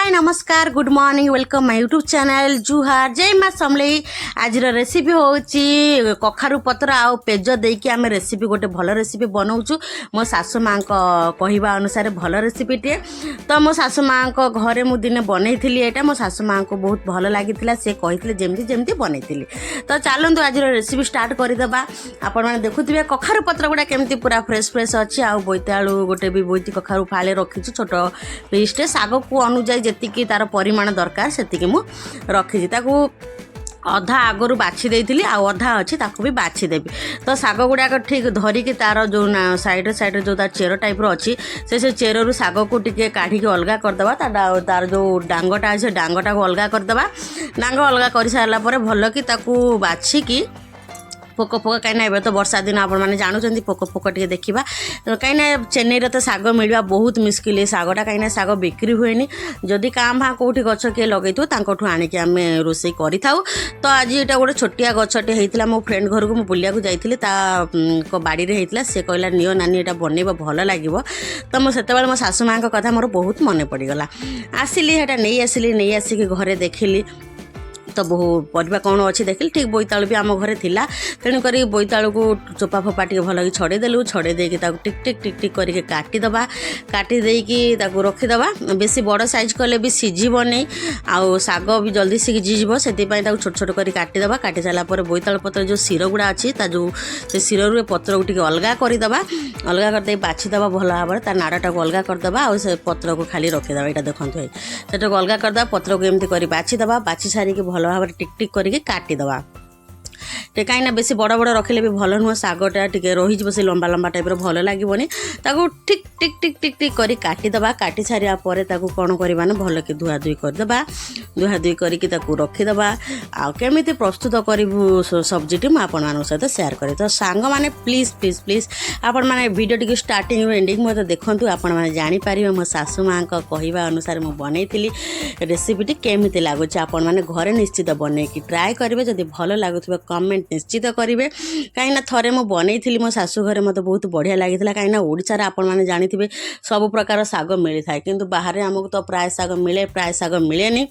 हाय नमस्कार good morning welcome my YouTube channel जुहार जय माँ समलेई। आज रेसिपी होची कखारू पत्र आउ पेज देकी आम रेसिपी गोटे भल रेसिपी बनाऊँ। मो सासु माँ कहवा अनुसार भल रेसिपी टे तो मो सासु माँ घरे मु दिने बनई यहाँ मो सासु माँ को बहुत भल लगी सी कही जमती जमती बनई तो चलतु आज रेसिपी स्टार्ट करदेबा। आपण मैंने देखुए कखारू पत्र गुड़ा केमती पूरा फ्रेश फ्रेश अच्छी आउ बोईतालु गोटे भी बोईती कखारू फाले रखी छोट पीसटे शाग को अनुजाई जी तार परिमाण दरकार से रखी अधा आगु बाछि देइथिली आ अधा अच्छी ताको भी बाछि देबी। तो शाग गुड़ाक ठीक धरिकी तार जो साइड साइड जो तार चेर टाइप अच्छी से चेर रु शाग को टिके काढ़ी अलग करदेबा। तार जो डांगटा अच्छे डांगटा को अलग करदेबा। डांग अलग कर सारा भल कि ताकू बाछिकी पोक पोक कहीं तो वर्षा दिन आप जानते पोक पोक टे देखा कहीं चेन्नई तो शाग मिलवा बहुत मुस्किल शागटा कहीं शाग बिक्री हुए जदि काँ भाँ कौटी गच किए लगे तो आणिकी आम रोषे करी था। तो आज यहाँ गोटे छोटिया गछटे होता मो फ्रेंड घर को बुलिया जाइली बाड़ी में होता सी कहला नियो नानी यहाँ बनइब भल लगे। तो मुझे मो सासु माँ कथा मोर बहुत मन पड़गला। आसिली यहाँ नहीं आसिक घरे देखिली तो बहु परिवा कौन अच्छी देखिली ठीक बोईतालु भी आम घरे थिला तेणुक बोईतालु को चोपा फोपा टे भल छड़े देलु छड़े देकी टिक टिक टिक टिक करके काटिदबा काटी देकी रखीदबा। बेसी बड़ साइज कले भी सीझब नहीं आउ शाग भी जल्दी सीझीज से छोट छोट कर काटिदबा। काटि सारा बोईतालु पत्र जो सिर गुड़ा अच्छी जो से सिर रू पत्र को अलग करदे अलग करदे बाछीदबा भल भाव तार नाड़टा को अलग करदबा आउ से पत्र को खाली रखीदबा। यहाँ देखो से अलग करदे पत्र को एमती कर बाछीदबा बाछी सारिकी भल भाव टिक टिक करके काटिदबा। कहीं बेसी बड़ बड़ रखिले भी भल नुह शागटा टे रही से लंबा लंबा टाइप भल लगे ताकू टिक टिक टिक टिक टिक कर काटिदबा। काटि सारा कौन करवा भल कि धुआ धुई करदे धुआ धुई करके रखीदबा। आमी प्रस्तुत करूँ सब्जीटी मुझे सहित सेयार करें। तो सांग मैंने प्लीज प्लीज प्लीज आपण मैंने वीडियो टी स्टार्टिंग एंडिंग मत देखूँ आपण मैंने जानीपर मो सासु माँ कहवा अनुसार मुझे बनई रेसिपीटी केमी लगुच। आपण मैंने घरे निश्चित बनई ट्राए करेंगे जब भल लगुव कमेंट निश्चित करेंगे कहीं थे मुझे बनई मो सासु घरे मत बहुत बढ़िया लगी कहीं ओडिशा आपण मैंने जानी सब प्रकार शाग मिलता है किंतु बाहर आमको तो प्राय शाग मिले प्राय शाग मिले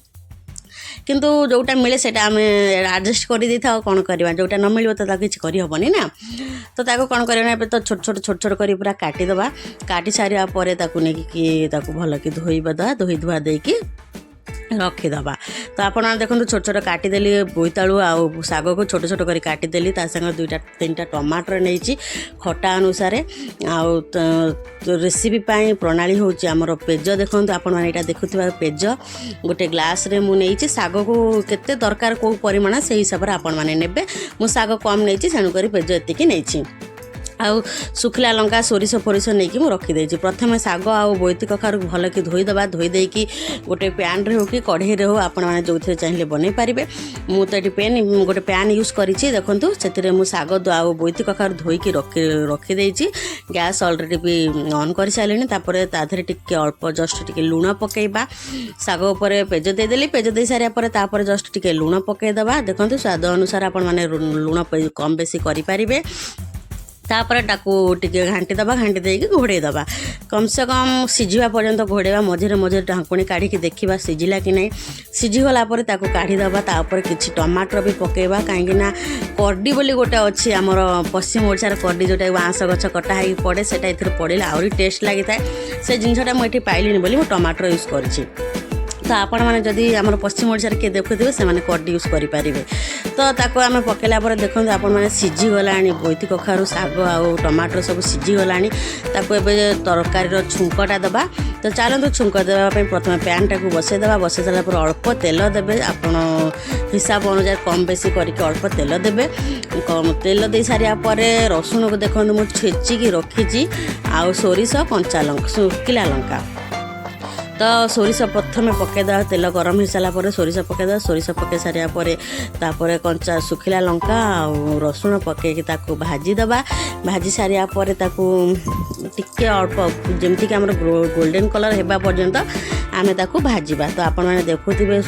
किंतु जोटा मिले से आम एडजस्ट कर दे था कौन करवा जोटा न मिल तो किसी करहबनी ना। तो कौन करना तो छोट छोट छोट छोट कर पूरा काटिदबा। काटि सारा भल कि धोईबा धोई धुआ देकी रखीदबा। तो आपण देखो छोट छोट काटिदेली बोईतालु आउ शाग को छोट छोट कर काटिदेली संगे दुईटा तीन टा टमाटर नहीं खटा अनुसार आउ रेसिपी प्रणाली हूँ आमर पेज देखो आपण मैंने यहाँ देखुवा पेज गोटे ग्लास रे मु नहीं शाग को केते दरकार को परिमाण से हिसाब से आपण मैंने ने मु शाग कम नहीं तेणुक पेज एतिकी नहीं आउ सुखला लंका सोरिष फोरिष नहीं कि रखीदे। प्रथम शाग आउ बोईती कखारू भल कि धोईदबा धोई देकी गोटे पैन रे हो कि कढ़ई रे हो आपण मैंने जो चाहिए बनई पारे। मु तो ये पैन गोटे पैन यूज करी देखूँ से मु शाग आउ बोईती कखारू धोईकी रखीदे। गैस अलरेडी भी ऑन कर सारे ताधे टिके अल्प जस्ट टिके लुण पकेबा शाग उपर पेज देदेली पेज दे सारापर जस्ट टिके लुण पकेदबा। देखो स्वाद अनुसार आपण मैंने लुण कम बेसी करें तापर टाकू टिके घाटी दबा घाटी देकी घोड़े दबा कम से कम सीझा पर्यंत घोड़ेबा मझे मझे ढांकुणी काढ़ी देखा सीझिला कि नहीं सीझीगला काढ़ी दबा तापर किछि टमाटर भी पकेबा कहीं करडी बोली गोटे अच्छी आमर पश्चिम ओडिशार करडी जोटा बाँस गछ कटा हो पड़े से पड़े आहरी टेस्ट लगी था से जिनटा मुझे पाइलिनी बोली मु टमाटर यूज करी। तो आपण मैंने जदि आम पश्चिम ओडिशा किए देखुए से कड्डी यूज करेंगे। तो ताको आम पकेला देखो आपण मैंने सीझीगला बोईती कखारू शाग आउ टमाटर सब सीझीगला तरकारी छुंकटा दबा। तो चलते छुंक देवाई प्रथम पैन टाक बसईदेवा बसई सारापर अल्प तेल देवे आपण हिसाब अनुसार कम बेसी करके अल्प तेल देवे। तेल दे सारापर रसुण को देखो मुझे छेचिकी रखी आउ सोरिष कंचा लंका सुखिला लंका तो सोरिष प्रथम पकईदे तेल गरम हो सारापर सोरिष पकईदे सोरिष पकई सारापर कंचा सुखिला लंका आउ रसुण पकईकी भाजीदबा भाजी सारापर टिके अल्प जमीक आम गोल्डन कलर होगा पर्यंत आम भाजवा। तो आपण मैंने देखुवे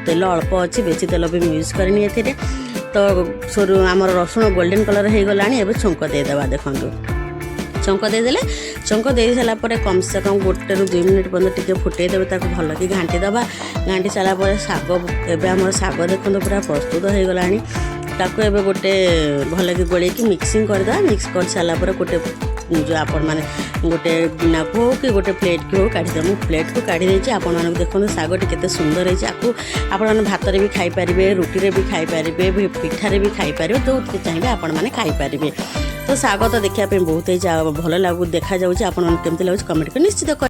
तेल अल्प अच्छी बेसी तेल भी यूज करनी ए तो आमर रसुण गोल्डन कलर हो गला छुंक देदेबा। देखो चंक देदेले चंक दे सारा कम से कम 1 ରୁ 2 मिनिट पर्यंत टिके फुटे देवे ताको भल कि घांटी दबा घांटी सारा शाग एबे हमर शाग देखो पूरा प्रस्तुत हो गलानी ताको एबे गोटे भल कि गोले कि मिक्सिंग कर दा मिक्स कर सारा गोटे जो आपण मैंने गोटे गिना को हो कि गोटे प्लेट की हो काढ़ी मुझे प्लेट को काढ़ी देती आपण मैंने देखो शागटी केते सुंदर है आपण मैंने भात भी खाई पारे रुटी भी खाई पारे पिठारे भी खाई पारे जो चाहिए आपण मैंने खाई पारे तो शाग तो देखा बहुत ही भल लगू देखा जाऊँगी आपण केमती लगुच कमेंट कर निश्चित